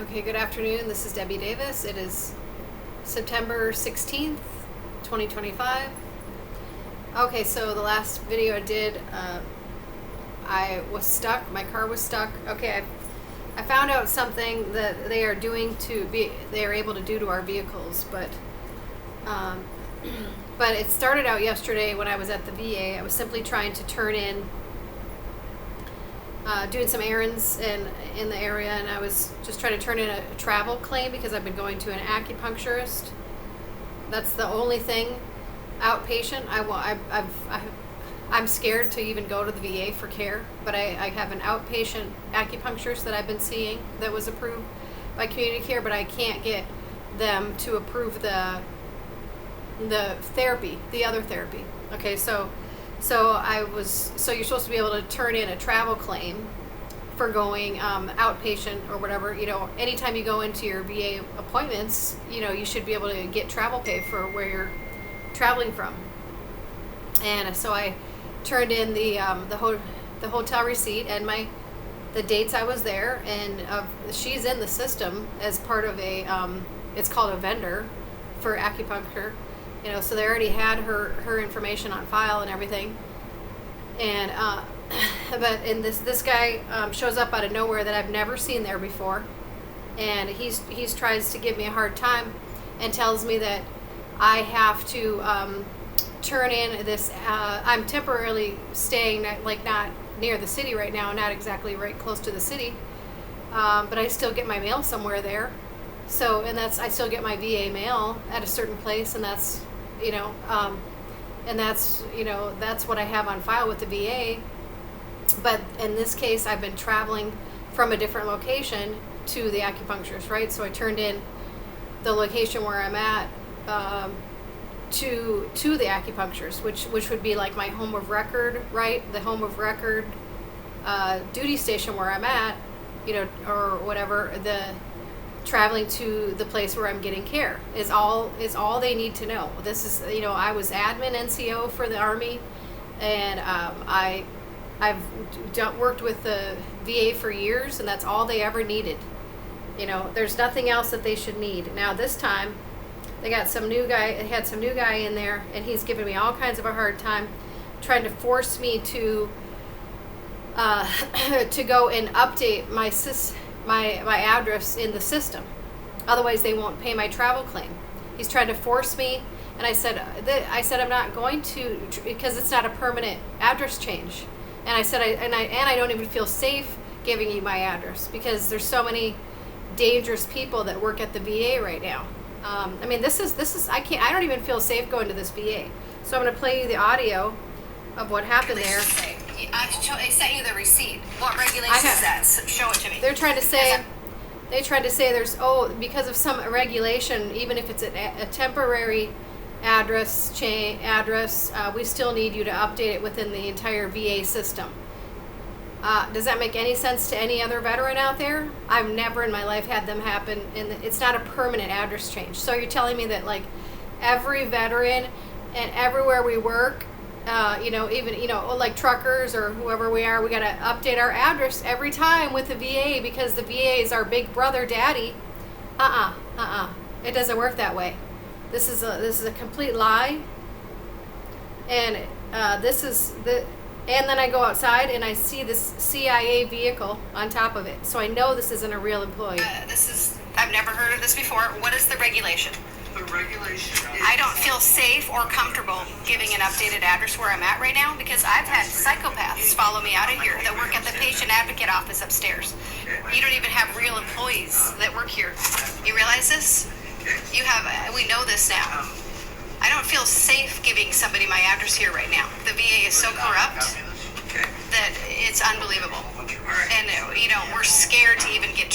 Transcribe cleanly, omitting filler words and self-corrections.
Okay, good afternoon. This is Debbie Davis. It is September 16th, 2025. Okay, so the last video I did, I was stuck. My car was stuck. Okay, I found out something that they are able to do to our vehicles, um, but it started out yesterday when I was at the VA. I was simply trying to turn in doing some errands in the area, and I was just trying to turn in a travel claim because I've been going to an acupuncturist. That's the only thing. Outpatient. I'm scared to even go to the VA for care, but I have an outpatient acupuncturist that I've been seeing that was approved by Community Care, but I can't get them to approve the therapy, the other therapy. Okay, so you're supposed to be able to turn in a travel claim for going outpatient or whatever. You know, anytime you go into your VA appointments, you know, you should be able to get travel pay for where you're traveling from. And so I turned in the hotel receipt and the dates I was there, and she's in the system as part of it's called a vendor for acupuncture. You know, so they already had her information on file and everything. And but this guy shows up out of nowhere that I've never seen there before, and he's tries to give me a hard time and tells me that I have to turn in this. I'm temporarily staying not near the city right now, not exactly right close to the city, but I still get my mail somewhere there. So, and I still get my VA mail at a certain place, and that's, you know, that's what I have on file with the VA. But in this case, I've been traveling from a different location to the acupuncturist, right? So I turned in the location where I'm at to the acupuncturist, which would be like my home of record, right? The home of record duty station where I'm at, you know, or whatever. The traveling to the place where I'm getting care is all they need to know. This is, you know, I was admin NCO for the Army, and I've worked with the VA for years, and that's all they ever needed. You know, there's nothing else that they should need. Now this time, they had some new guy in there, and he's giving me all kinds of a hard time, trying to force me to go and update my address in the system. Otherwise, they won't pay my travel claim. He's trying to force me, and I said I'm not going to, because it's not a permanent address change. And I said I don't even feel safe giving you my address because there's so many dangerous people that work at the VA right now. I mean, this is I don't even feel safe going to this VA. So I'm going to play you the audio of what happened there. I sent you the receipt. What regulation is that? Show it to me. They tried to say there's, because of some regulation, even if it's a temporary address, we still need you to update it within the entire VA system. Does that make any sense to any other veteran out there? I've never in my life had them happen, and it's not a permanent address change. So you're telling me that like every veteran and everywhere we work, even, like truckers or whoever we are, we got to update our address every time with the VA because the VA is our big brother daddy. It doesn't work that way. This is a complete lie. And and then I go outside and I see this CIA vehicle on top of it. So I know this isn't a real employee. I've never heard of this before. What is the regulation? The regulation is... I don't feel safe or comfortable giving an updated address where I'm at right now because I've had psychopaths follow me out of here that work at the patient advocate office upstairs. You don't even have real employees that work here. You realize this? We know this now. I don't feel safe giving somebody my address here right now. The VA is so corrupt that it's unbelievable. And, we're scared to even get